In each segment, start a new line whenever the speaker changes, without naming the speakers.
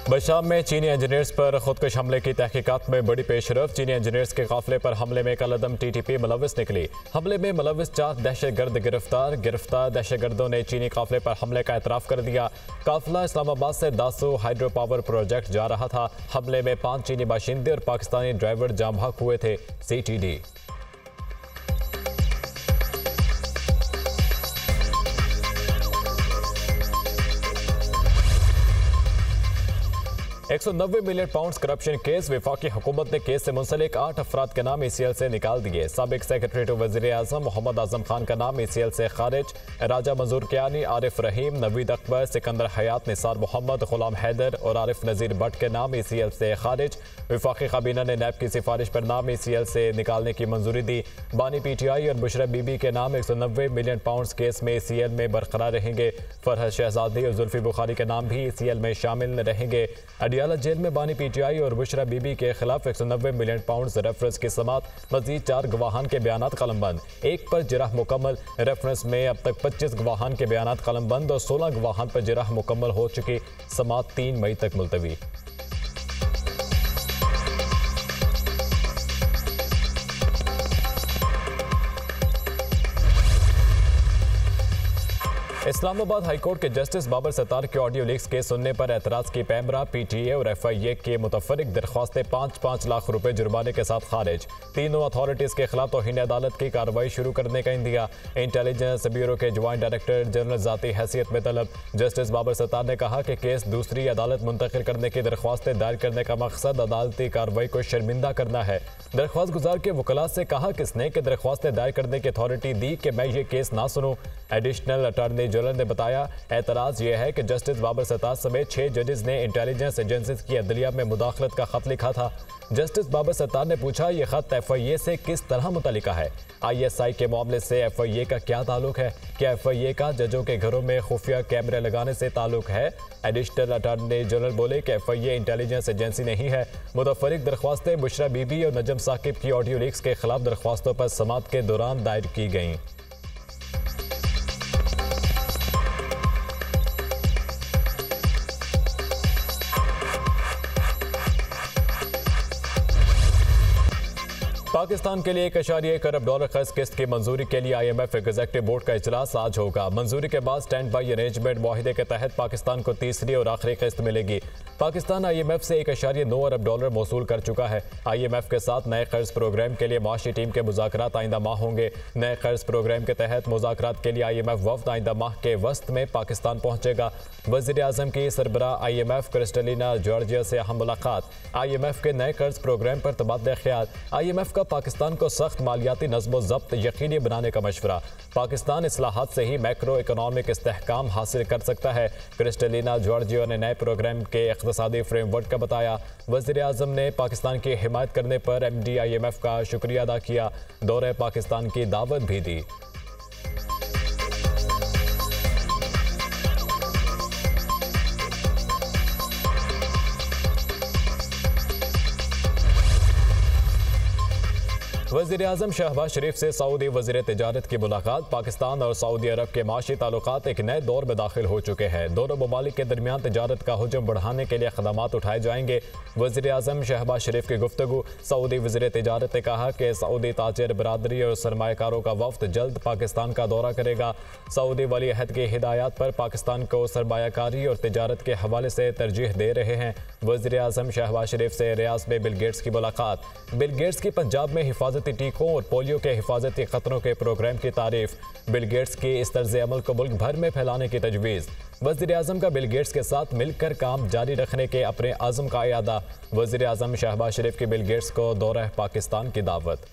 बशाम में चीनी इंजीनियर्स पर खुदकुश हमले की तहकीकात में बड़ी पेशरफ। चीनी इंजीनियर्स के काफिले पर हमले में कलअदम TTP मुलविस निकली। हमले में मुलविस 4 दहशतगर्द गिरफ्तार दहशतगर्दों ने चीनी काफिले पर हमले का एतराफ़ कर दिया। काफिला इस्लामाबाद से दासू हाइड्रो पावर प्रोजेक्ट जा रहा था। हमले में 5 चीनी बाशिंदे और पाकिस्तानी ड्राइवर जाम भाग हुए थे। CTD 190 million pound corruption case. वफाकी हुकूमत ने केस से मुंसलिक 8 अफराद के नाम ECL से निकाल दिए। साबिक सेक्रेटरी टू वज़ीर आज़म मोहम्मद आज़म खान का नाम ECL से खारिज। राजा मंजूर कियानी, आरिफ रहीम, नवीद अकबर, सिकंदर हयात, निसार मोहम्मद, गुलाम हैदर और आरिफ नज़ीर भट्ट के नाम ECL से खारिज। वफाकी काबीना ने नैब की सिफारिश पर नाम ECL से निकालने की मंजूरी दी। बानी PTI और बुशरा बीबी के नाम 190 मिलियन पाउंड केस में ECL में बरकरार रहेंगे। फरहद शहजादी और जुल्फी बुखारी के नाम भी ECL में शामिल रहेंगे। अडियाला जेल में बानी PTI और बुशरा बीबी के खिलाफ 190 मिलियन पाउंड रेफरेंस की समात। मजीद 4 गवाहान के बयानात कलमबंद। 1 पर जिरह मुकम्मल। रेफरेंस में अब तक 25 गवाहान के बयानात कलमबंद और 16 गवाहान पर जिरह मुकम्मल हो चुकी। समात 3 मई तक मुलतवी। इस्लामाबाद हाईकोर्ट के जस्टिस बाबर सत्तार के ऑडियो लीक्स के सुनने पर एतराज़ की पैमरा। PTA और FIA के मुतफरिक दरख्वास्तें 5-5 लाख रुपए जुर्माने के साथ खारिज। तीनों अथॉरिटीज़ के खिलाफ तौहीन अदालत की कार्रवाई शुरू करने का इंदिया। इंटेलिजेंस ब्यूरो के ज्वाइंट डायरेक्टर जनरल ज़ाती हैसियत में तलब। जस्टिस बाबर सत्तार ने कहा कि केस दूसरी अदालत मुंतकिल करने की दरख्वास्तें दायर करने का मकसद अदालती कार्रवाई को शर्मिंदा करना है। दरख्वास्त गुजार के वकला से कहा किसने कि दरख्वास्तें दायर करने की अथॉरिटी दी कि मैं ये केस ना सुनूं। एडिशनल अटॉर्नी जनरल ने बताया एतराज़ यह है कि जस्टिस बाबर सत्तार समेत 6 जजेस ने इंटेलिजेंस एजेंसीज की अदलिया में मुदाखलत का खत लिखा था। जस्टिस बाबर सत्तार ने पूछा यह खत FIA से किस तरह मुतल्लिका है। ISI के मामले से FIA का क्या ताल्लुक है। क्या FIA का जजों के घरों में खुफिया कैमरे लगाने से ताल्लुक है। एडिशनल अटॉर्नी जनरल बोले कि FIA इंटेलिजेंस एजेंसी नहीं है। मुतफरिक दरख्वास्तें बुशरा बीबी और नजम साकिब की ऑडियो लीक्स के खिलाफ दरख्वास्तों पर समात के दौरान दायर की गईं। पाकिस्तान के लिए 1.1 अरब डॉलर खर्च किस्त की मंजूरी के लिए IMF एग्जीक्यूटिव बोर्ड का इजलास आज होगा। मंजूरी के बाद स्टैंड बाई अरेंजमेंट मुआहिदे के तहत पाकिस्तान को तीसरी और आखिरी किस्त मिलेगी। पाकिस्तान IMF से 1.9 अरब डॉलर मौसूल कर चुका है। IMF के साथ नए कर्ज प्रोग्राम के लिए माशी टीम के मुज़ाकरात आइंदा माह होंगे। नए कर्ज प्रोग्राम के तहत मुज़ाकरात के लिए IMF वफ्द आइंदा माह के वस्त में पाकिस्तान पहुंचेगा। वज़ीर आज़म की सरबराह IMF क्रिस्टलिना जॉर्जिया से अहम मुलाकात। IMF के नए कर्ज प्रोग्राम पर तबादला ख्याल। IMF का पाकिस्तान को सख्त मालियाती नज़्म ज़ब्त यकीनी बनाने का मशवरा। पाकिस्तान इस्लाहात से ही मैक्रो इकोनॉमिक इस्तेहकाम हासिल कर सकता है। क्रिस्टलिना जॉर्जिया ने नए प्रोग्राम के इक़्तिसादी फ्रेमवर्क का बताया। वज़ीर आज़म ने पाकिस्तान की हिमायत करने पर MD IMF का शुक्रिया अदा किया। दौरे पाकिस्तान की दावत भी दी। वज़ीर आज़म शहबाज शरीफ से सऊदी वज़ीर तिजारत की मुलाकात। पाकिस्तान और सऊदी अरब के माशी ताल्लुकात एक नए दौर में दाखिल हो चुके हैं। दोनों ममालिक के दरमियान तिजारत का हुजम बढ़ाने के लिए इक़दामात उठाए जाएंगे। वज़ीर आज़म शहबाज शरीफ की गुफ्तगू। सऊदी वज़ीर तिजारत ने कहा कि सऊदी ताजिर बरादरी और सरमायाकारों का वफ्द जल्द पाकिस्तान का दौरा करेगा। सऊदी वली अहद की हिदायत पर पाकिस्तान को सरमायाकारी और तिजारत के हवाले से तरजीह दे रहे हैं। वज़ीर आज़म शहबाज शरीफ से रियाज में बिल गेट्स की मुलाकात। बिल गेट्स की पंजाब में हिफाजती टीकों और पोलियो के हिफाजती खतरों के प्रोग्राम की तारीफ। बिल गेट्स की इस तर्ज अमल को मुल्क भर में फैलाने की तजवीज़। वज़ीर आज़म का बिल गेट्स के साथ मिलकर काम जारी रखने के अपने आज़म का इरादा। वज़ीर आज़म शहबाज शरीफ की बिल गेट्स को दौरा पाकिस्तान की दावत।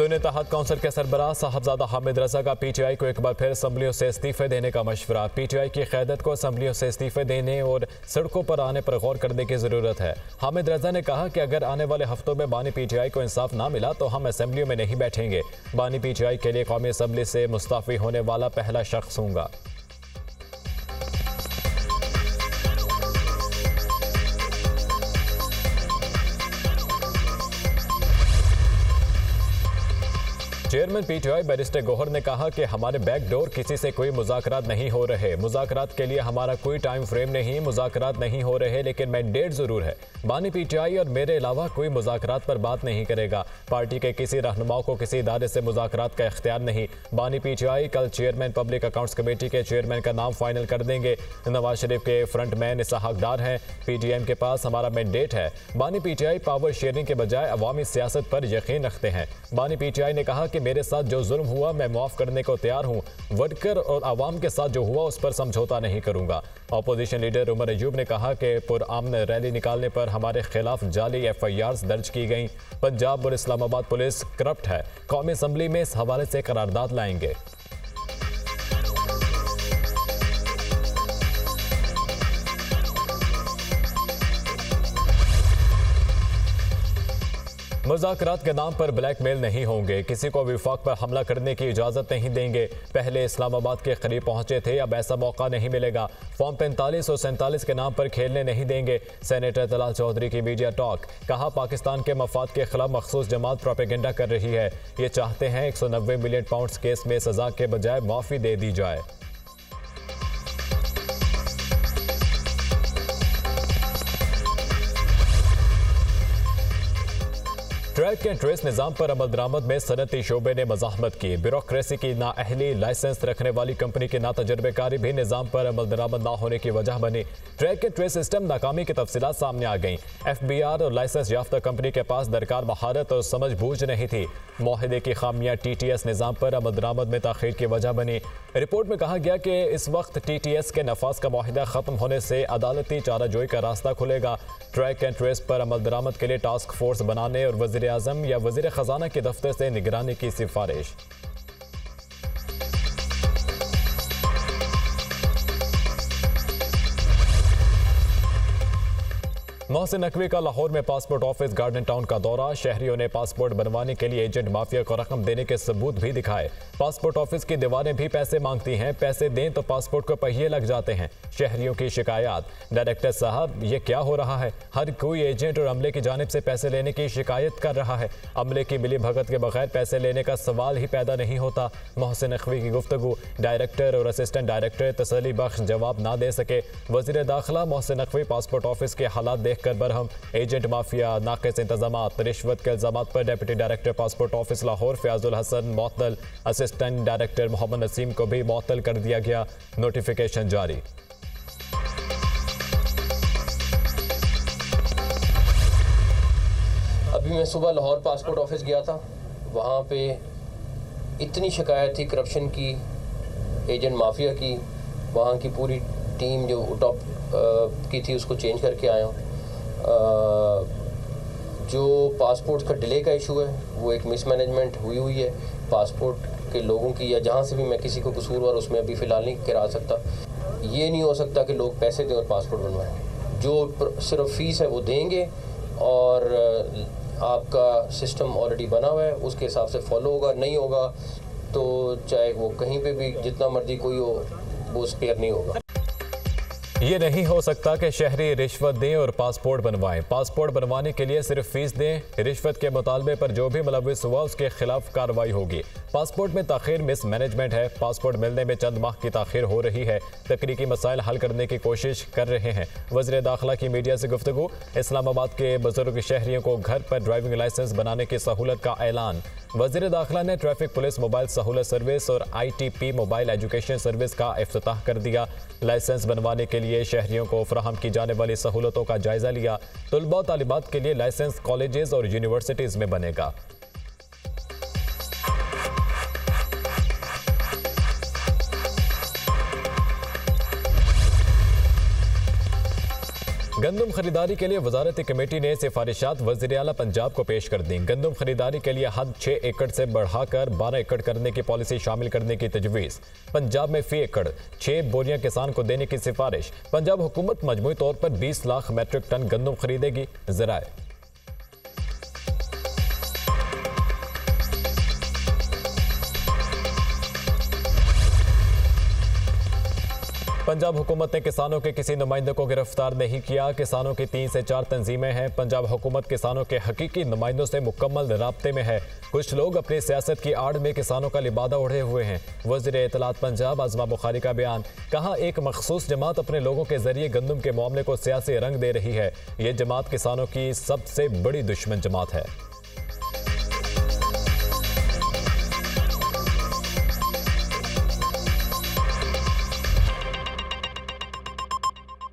सुन्नी तहत कौंसिल के सरबराह साहबजादा हामिद रजा का पीटीआई को एक बार फिर असम्बलियों से इस्तीफे देने का मशवरा। पीटीआई की क़यादत को असम्बलियों से इस्तीफे देने और सड़कों पर आने पर गौर करने की ज़रूरत है। हामिद रजा ने कहा कि अगर आने वाले हफ्तों में बानी पीटीआई को इंसाफ ना मिला तो हम असम्बलियों में नहीं बैठेंगे। बानी पीटीआई के लिए कौमी असम्बली से मुस्ताफ़ी होने वाला पहला शख्स हूँगा। चेयरमैन पीटीआई बैरिस्टर गौहर ने कहा कि हमारे बैकडोर किसी से कोई मुज़ाकरात नहीं हो रहे। मुज़ाकरात के लिए हमारा कोई टाइम फ्रेम नहीं, मुज़ाकरात नहीं हो रहे, लेकिन मैंडेट ज़रूर है। बानी पीटीआई और मेरे अलावा कोई मुज़ाकरात पर बात नहीं करेगा। पार्टी के किसी रहनुमाओं को किसी इदारे से मुज़ाकरात का इख्तियार नहीं। बानी पीटीआई कल चेयरमैन पब्लिक अकाउंट्स कमेटी के चेयरमैन का नाम फाइनल कर देंगे। नवाज शरीफ के फ्रंट मैन इसका हकदार हैं। पीटीएम के पास हमारा मैंडेट है। बानी पीटीआई पावर शेयरिंग के बजाय अवामी सियासत पर यकीन रखते हैं। बानी पीटीआई ने कहा कि मेरे साथ जो जुल्म हुआ मैं माफ करने को तैयार हूं। वर्कर और आवाम के साथ जो हुआ उस पर समझौता नहीं करूंगा। अपोजिशन लीडर उमर अयूब ने कहा कि पुरअमन रैली निकालने पर हमारे खिलाफ जाली FIRs दर्ज की गई। पंजाब और इस्लामाबाद पुलिस करप्ट है। कौमी असम्बली में इस हवाले से करारदाद लाएंगे। मुज़ाकरात के नाम पर ब्लैकमेल नहीं होंगे। किसी को विफाक पर हमला करने की इजाज़त नहीं देंगे। पहले इस्लामाबाद के करीब पहुंचे थे, अब ऐसा मौका नहीं मिलेगा। फॉर्म 45 और 47 के नाम पर खेलने नहीं देंगे। सेनेटर तलाल चौधरी की मीडिया टॉक। कहा पाकिस्तान के मफाद के खिलाफ मखसूस जमात प्रोपेगेंडा कर रही है। ये चाहते हैं 190 मिलियन पाउंड केस में सजा के बजाय माफ़ी दे दी जाए। ट्रैक एंड ट्रेस निज़ाम पर अमल दरामद में सनती शोबे ने मज़ाहमत की। ब्यूरोक्रेसी की नाअहली, लाइसेंस रखने वाली कंपनी की नातजुर्बेकारी भी निज़ाम पर अमल दरामद ना होने की वजह बनी। ट्रैक एंड ट्रेस सिस्टम नाकामी की तफसीलात सामने आ गईं। FBR और लाइसेंस याफ्ता कंपनी के पास दरकार महारत और समझ बूझ नहीं थी। मुआहदे की खामियां TTS निज़ाम पर अमल दरामद में ताख़ीर की वजह बनी। रिपोर्ट में कहा गया कि इस वक्त TTS के नफाज का मुआहदा ख़त्म होने से अदालती चाराजोई का रास्ता खुलेगा। ट्रैक एंड ट्रेस पर अमल दरामद के लिए टास्क फोर्स बनाने और वज़ीर आज़म या वज़ीर ख़जाना के दफ्तर से निगरानी की सिफारिश। मोहसिन नकवी का लाहौर में पासपोर्ट ऑफिस गार्डन टाउन का दौरा। शहरियों ने पासपोर्ट बनवाने के लिए एजेंट माफिया को रकम देने के सबूत भी दिखाए। पासपोर्ट ऑफिस की दीवारें भी पैसे मांगती हैं, पैसे दें तो पासपोर्ट को पहिए लग जाते हैं। शहरियों की शिकायत। डायरेक्टर साहब ये क्या हो रहा है? हर कोई एजेंट और अमले की जानिब से पैसे लेने की शिकायत कर रहा है। अमले की मिली भगत के बगैर पैसे लेने का सवाल ही पैदा नहीं होता। मोहसिन नकवी की गुफ्तगू। डायरेक्टर और असिस्टेंट डायरेक्टर तसल्ली बख्श जवाब ना दे सके। वज़ीर दाखिला मोहसिन नकवी पासपोर्ट ऑफिस के हालात देख कर बरहम। एजेंट माफिया, नाक़िस इंतजामात, रिश्वत के इल्ज़ामात पर deputy director passport office Lahore Fayazul Hasan मुअत्तल। असिस्टेंट डायरेक्टर मोहम्मद नसीम को भी मुअत्तल कर दिया गया। नोटिफिकेशन जारी।
अभी मैं सुबह लाहौर पासपोर्ट ऑफिस गया था। वहाँ पे इतनी शिकायत थी करप्शन की, एजेंट माफिया की। वहाँ की पूरी टीम जो टॉप की थी उसको चेंज करके आया हूँ। जो पासपोर्ट का डिले का इशू है वो एक मिसमैनेजमेंट हुई है पासपोर्ट के लोगों की, या जहाँ से भी मैं किसी को कसूरवार उसमें अभी फ़िलहाल नहीं करा सकता। ये नहीं हो सकता कि लोग पैसे दें और पासपोर्ट बनवाएं। जो सिर्फ फ़ीस है वो देंगे और आपका सिस्टम ऑलरेडी बना हुआ है, उसके हिसाब से फॉलो होगा। नहीं होगा तो चाहे वो कहीं पे भी जितना मर्जी कोई हो वो स्पेयर नहीं होगा।
ये नहीं हो सकता कि शहरी रिश्वत दें और पासपोर्ट बनवाएं। पासपोर्ट बनवाने के लिए सिर्फ फीस दें। रिश्वत के मुतालबे पर जो भी मुलव्विस हुआ उसके खिलाफ कार्रवाई होगी। पासपोर्ट में ताखीर मिसमैनेजमेंट है। पासपोर्ट मिलने में चंद माह की ताखीर हो रही है। तकनीकी मसाइल हल करने की कोशिश कर रहे हैं। वज़ीर दाखिला की मीडिया से गुफ्तगू। इस्लामाबाद के बुजुर्ग शहरियों को घर पर ड्राइविंग लाइसेंस बनाने की सहूलत का ऐलान। वज़ीर दाखिला ने ट्रैफिक पुलिस मोबाइल सहूलत सर्विस और ITP मोबाइल एजुकेशन सर्विस का इफ्तिताह कर दिया। लाइसेंस बनवाने के लिए शहरियों को फराहम की जाने वाली सहूलतों का जायजा लिया। तुलबा और तालिबात के लिए लाइसेंस कॉलेजेस और यूनिवर्सिटीज़ में बनेगा। गंदम खरीदारी के लिए वजारती कमेटी ने सिफारिशात वज़ीर आला पंजाब को पेश कर दी। गंदम खरीदारी के लिए हद 6 एकड़ से बढ़ाकर 12 एकड़ करने की पॉलिसी शामिल करने की तजवीज़। पंजाब में फी एकड़ 6 बोरियां किसान को देने की सिफारिश। पंजाब हुकूमत मजमूई तौर पर 20 लाख मैट्रिक टन गंदम खरीदेगी। ज़राए पंजाब हुकूमत ने किसानों के किसी नुमाइंदे को गिरफ्तार नहीं किया। किसानों की 3 से 4 तंजीमें हैं। पंजाब हुकूमत किसानों के हकीकी नुमाइंदों से मुकम्मल राब्ते में है। कुछ लोग अपनी सियासत की आड़ में किसानों का लिबादा ओढ़े हुए हैं। वज़ीर इत्तलात पंजाब आज़मा बुखारी का बयान। कहा, एक मखसूस जमात अपने लोगों के जरिए गंदम के मामले को सियासी रंग दे रही है। ये जमात किसानों की सबसे बड़ी दुश्मन जमात है।